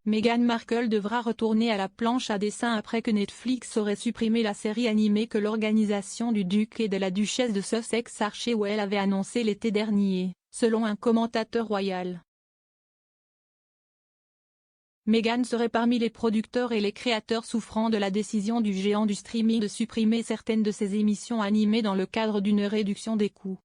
Meghan Markle devra retourner à la planche à dessin après que Netflix aurait supprimé la série animée que l'organisation du duc et de la duchesse de Sussex Archewell avait annoncé l'été dernier, selon un commentateur royal. Meghan serait parmi les producteurs et les créateurs souffrant de la décision du géant du streaming de supprimer certaines de ses émissions animées dans le cadre d'une réduction des coûts.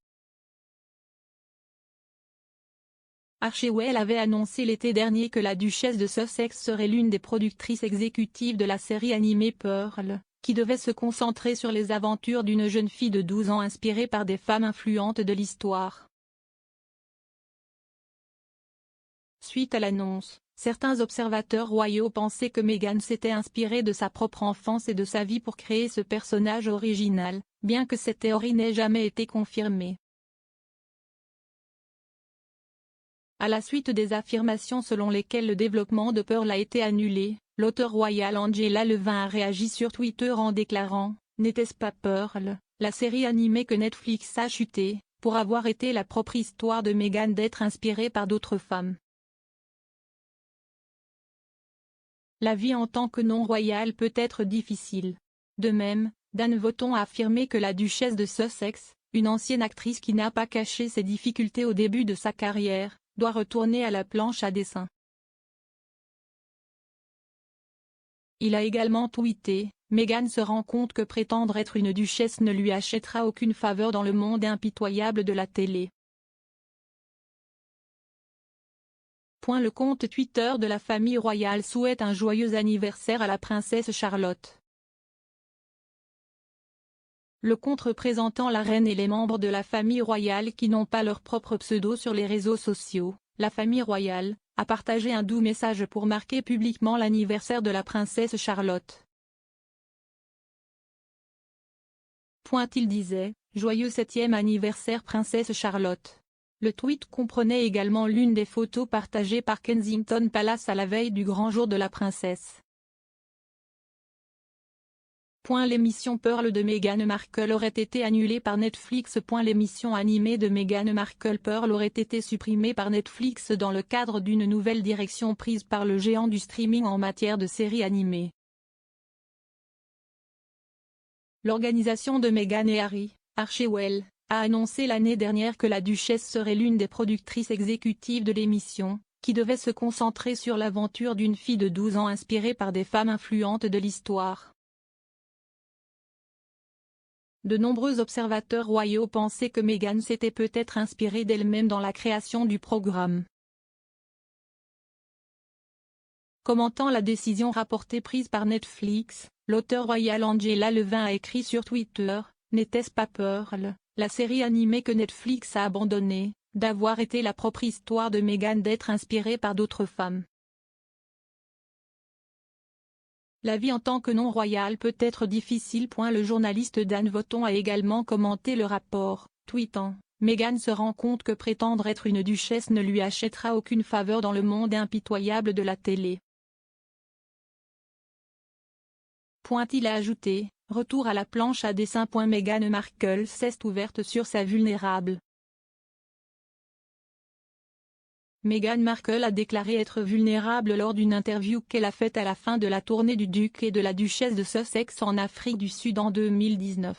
Archewell avait annoncé l'été dernier que la duchesse de Sussex serait l'une des productrices exécutives de la série animée Pearl, qui devait se concentrer sur les aventures d'une jeune fille de 12 ans inspirée par des femmes influentes de l'histoire. Suite à l'annonce, certains observateurs royaux pensaient que Meghan s'était inspirée de sa propre enfance et de sa vie pour créer ce personnage original, bien que cette théorie n'ait jamais été confirmée. À la suite des affirmations selon lesquelles le développement de Pearl a été annulé, l'auteure royale Angela Levin a réagi sur Twitter en déclarant « N'était-ce pas Pearl, la série animée que Netflix a chuté, pour avoir été la propre histoire de Meghan d'être inspirée par d'autres femmes ». La vie en tant que non-royale peut être difficile. De même, Dan Voton a affirmé que la duchesse de Sussex, une ancienne actrice qui n'a pas caché ses difficultés au début de sa carrière, doit retourner à la planche à dessin. Il a également tweeté « Meghan se rend compte que prétendre être une duchesse ne lui achètera aucune faveur dans le monde impitoyable de la télé. » Le compte Twitter de la famille royale souhaite un joyeux anniversaire à la princesse Charlotte. Le compte représentant la reine et les membres de la famille royale qui n'ont pas leur propre pseudo sur les réseaux sociaux, la famille royale, a partagé un doux message pour marquer publiquement l'anniversaire de la princesse Charlotte. Il disait « Joyeux 7e anniversaire princesse Charlotte ». Le tweet comprenait également l'une des photos partagées par Kensington Palace à la veille du grand jour de la princesse. L'émission Pearl de Meghan Markle aurait été annulée par Netflix. L'émission animée de Meghan Markle Pearl aurait été supprimée par Netflix dans le cadre d'une nouvelle direction prise par le géant du streaming en matière de séries animées. L'organisation de Meghan et Harry, Archewell, a annoncé l'année dernière que la duchesse serait l'une des productrices exécutives de l'émission, qui devait se concentrer sur l'aventure d'une fille de 12 ans inspirée par des femmes influentes de l'histoire. De nombreux observateurs royaux pensaient que Meghan s'était peut-être inspirée d'elle-même dans la création du programme. Commentant la décision rapportée prise par Netflix, l'auteure royale Angela Levin a écrit sur Twitter « N'était-ce pas Pearl, la série animée que Netflix a abandonnée, d'avoir été la propre histoire de Meghan d'être inspirée par d'autres femmes ». La vie en tant que non-royale peut être difficile. Le journaliste Dan Voton a également commenté le rapport, tweetant « Meghan se rend compte que prétendre être une duchesse ne lui achètera aucune faveur dans le monde impitoyable de la télé. » Il a ajouté « Retour à la planche à dessin. Meghan Markle s'est ouverte sur sa vulnérable. » Meghan Markle a déclaré être vulnérable lors d'une interview qu'elle a faite à la fin de la tournée du duc et de la duchesse de Sussex en Afrique du Sud en 2019.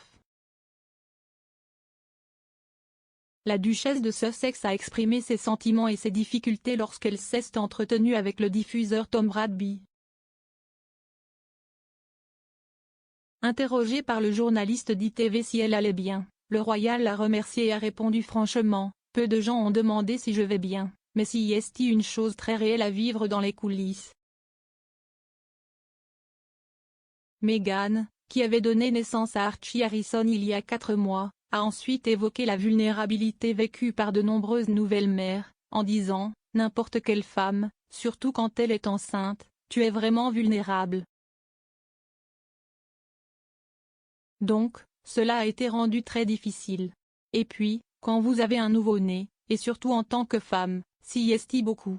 La duchesse de Sussex a exprimé ses sentiments et ses difficultés lorsqu'elle s'est entretenue avec le diffuseur Tom Bradby. Interrogée par le journaliste d'ITV si elle allait bien, le royal l'a remerciée et a répondu franchement « Peu de gens ont demandé si je vais bien. Mais si y est une chose très réelle à vivre dans les coulisses. » Meghan, qui avait donné naissance à Archie Harrison il y a 4 mois, a ensuite évoqué la vulnérabilité vécue par de nombreuses nouvelles mères, en disant « N'importe quelle femme, surtout quand elle est enceinte, tu es vraiment vulnérable. » Donc, cela a été rendu très difficile. Et puis, quand vous avez un nouveau-né, et surtout en tant que femme, s'y est beaucoup.